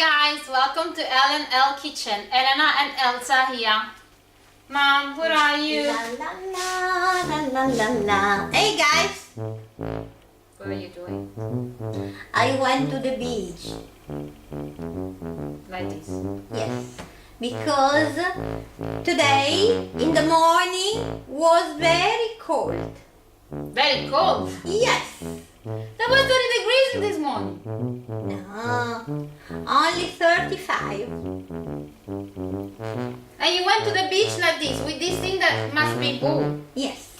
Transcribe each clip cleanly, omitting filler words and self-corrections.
guys, welcome to Ellen L Kitchen. Elena and Elsa here. Mom, where are you? La la la la la la. Hey guys, What are you doing? I went to the beach. Like this. Yes, because today in the morning was very cold. Very cold. Yes. There was 30 degrees this morning. No, only 35. And you went to the beach like this, with this thing that must be blue. Yes,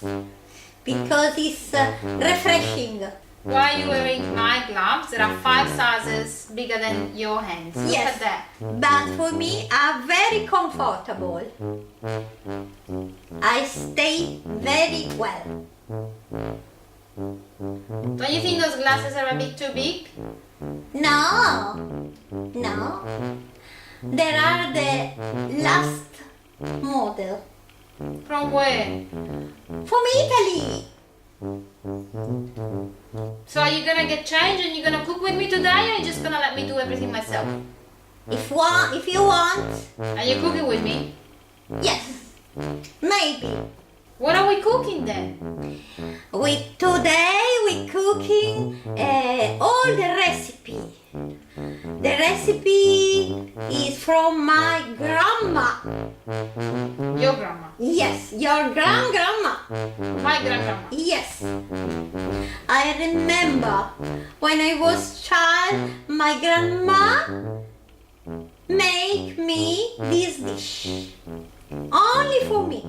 because it's refreshing. Why are you wearing my gloves? There are 5 sizes bigger than your hands. Look Yes, at that. but for me are very comfortable. I stay very well. Don't you think those glasses are a bit too big? No, no. There are the last model From where? from Italy. So are you gonna get changed and you're gonna cook with me today, or are you just gonna let me do everything myself? If you want, Are you cooking with me? yes, maybe. What are we cooking then? Today we cooking all the recipe. The recipe is from my grandma. Your grandma. Yes, your grandma. My grandma. Yes. I remember when I was child, my grandma make me this dish. Only for me.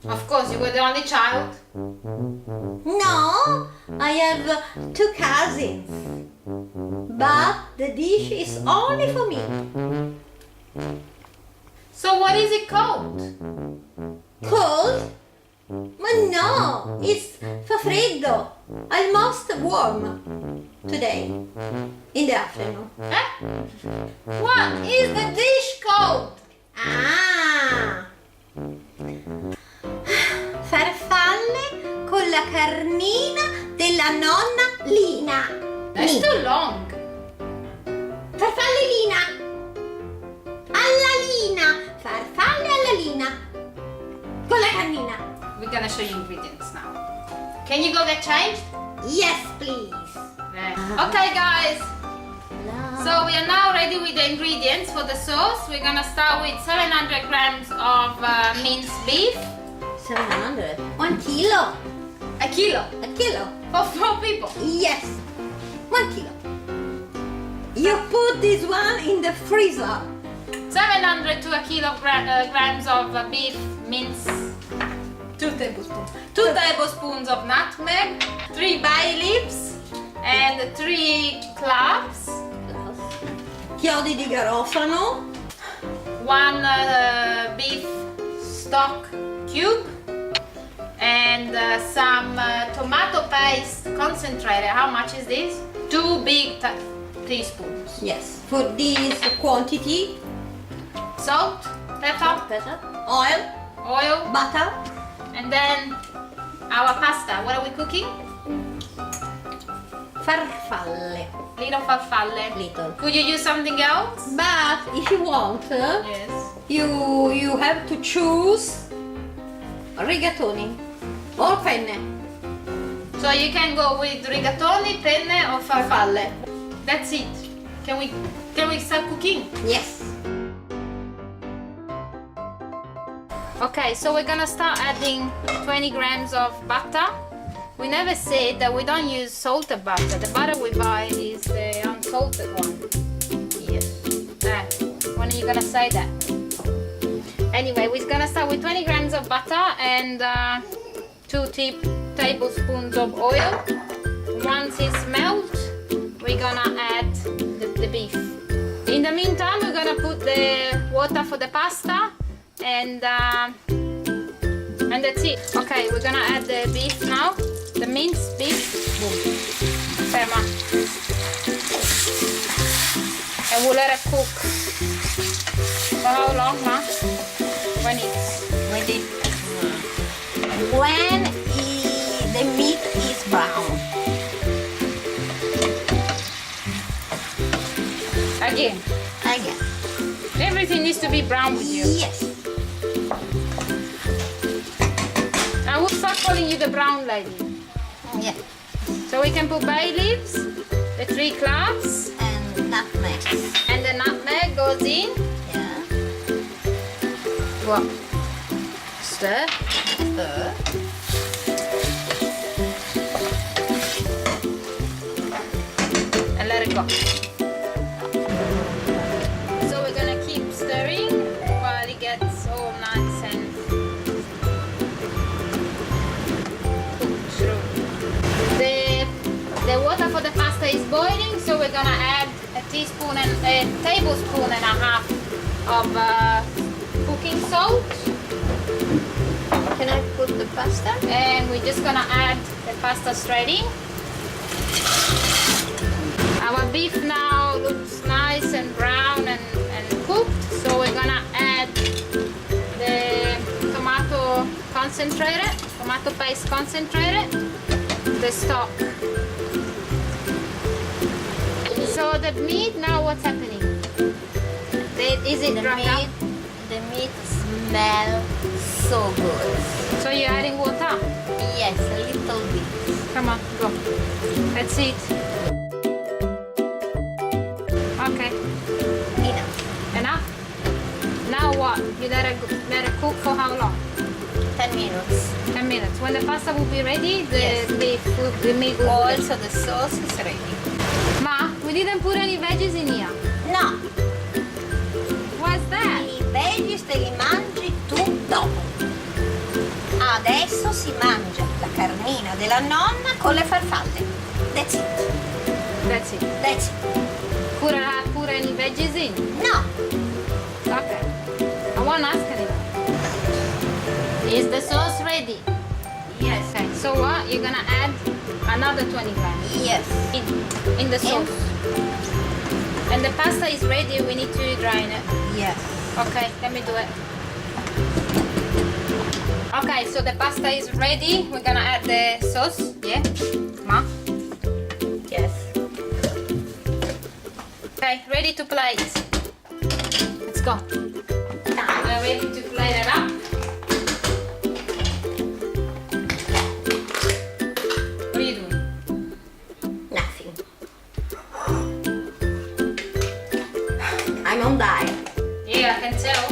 Of course, you were the only child. No, I have 2 cousins. But the dish is only for me. So what is it called? Cold? But no, it's freddo. Almost warm today in the afternoon. Eh? What is the dish called? Ah! Farfalle con la carnina della nonna Lina. That's too long. Farfalle Lina. Alla Lina. Farfalle alla Lina. Con la carnina. We're gonna show you ingredients now. Can you go get changed? Yes, please. Okay guys, so we are now ready with the ingredients for the sauce. We're gonna start with 700 grams of minced beef. 700. 1 kilo. A kilo. A kilo. For 4 people. Yes. 1 kilo. You put this one in the freezer. 700 to a kilograms of beef mince. 2 tablespoons. 2 tablespoons of nutmeg, 3 bayleaves, and 3 cloves. Chiodi di garofano. 1 beef stock cube, and some tomato paste concentrated. How much is this? 2 big teaspoons. Yes. For this quantity. Salt, pepper, Oil. oil, Butter. and then our pasta. What are we cooking? Farfalle. Little farfalle. Little. Could you use something else? But if you want, Yes. you have to choose rigatoni or penne. So you can go with rigatoni, penne, or farfalle. That's it. Can we start cooking? Yes. Okay, so we're gonna start adding 20 grams of butter. We never said that we don't use salted butter. The butter we buy is the unsalted one. Yes. When are you gonna say that? Anyway, we're gonna start with 20 grams of butter and 2 tablespoons of oil. Once it's melted, we're gonna add the beef. In the meantime, we're gonna put the water for the pasta, and that's it. Okay, we're gonna add the beef now, the minced beef. Ferma. And we'll let it cook. For how long, Ma? When it's ready. When the meat is brown. Again. Again. Everything needs to be brown with you. Yes. I will start calling you the brown lady. Yeah. So we can put bay leaves, the 3 cloves, And nutmeg. and the nutmeg goes in. Yeah. What? Stir. Stir. And let it go. So we're gonna keep stirring while it gets all nice and cooked through. The water for the pasta is boiling, so we're gonna add a tablespoon and a half of cooking salt. Can I put the pasta? And we're just gonna add the pasta shredding. Our beef now looks nice and brown and cooked, so we're gonna add the tomato concentrated, tomato paste concentrated, the stock. So the meat, now what's happening? Is it dry up? The meat smells so good. So you're adding water? Yes, a little bit. Come on, go. Let's see it. Okay, Enough. enough? Now what? You let it cook for how long? 10 minutes. 10 minutes. When the pasta will be ready, Yes. the meat will be ready. Also the sauce is ready. Ma, we didn't put any veggies in here. No, What's that? i veggies te li mangi tu dopo. Adesso si mangia la carnina della nonna con le farfalle. That's it. That's it. That's it. Put any veggies in? No. Okay. I won't ask anyone. Is the sauce ready? Yes. Okay, so what? You're gonna add another 20 grams Yes. in the sauce. And the pasta is ready, we need to drain it. Yes. Okay, let me do it. Okay, so the pasta is ready. We're gonna add the sauce. Yeah? Ma? Yes. Okay, ready to plate. Let's go. Time. We're ready to plate it up. What are you doing? Nothing. I'm on diet. Yeah, I can tell.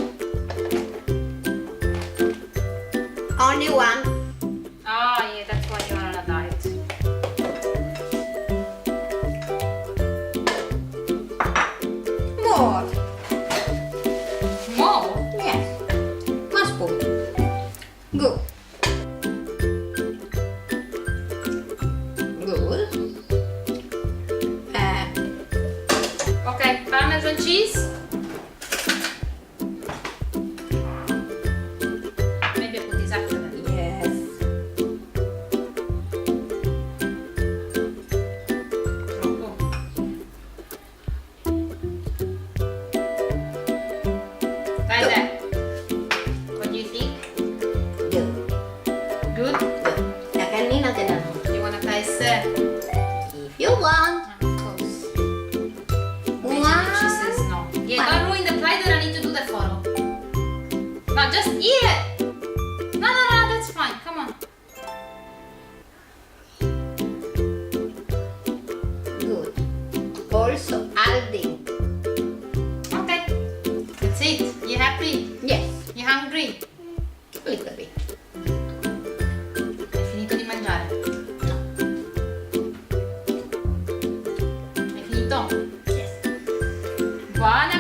Only one. Oh, yeah, that's why you're on a diet. More. More? Yes. One spoon. Good. Good. Okay, Parmesan cheese. Maybe I put this after that. Yes. Oh. Like that. What do you think? Good. Good? La carnina te la do. You wanna taste it? If you want. Of course. One. She says no. Yeah, don't ruin the plate that I need to do the photo. No, just eat it. No, that's fine. Come on. Good. Also adding. Okay. That's it. You happy? Yes. You hungry? A little bit. Hai finito di mangiare? No. Hai finito? Yes. Buona?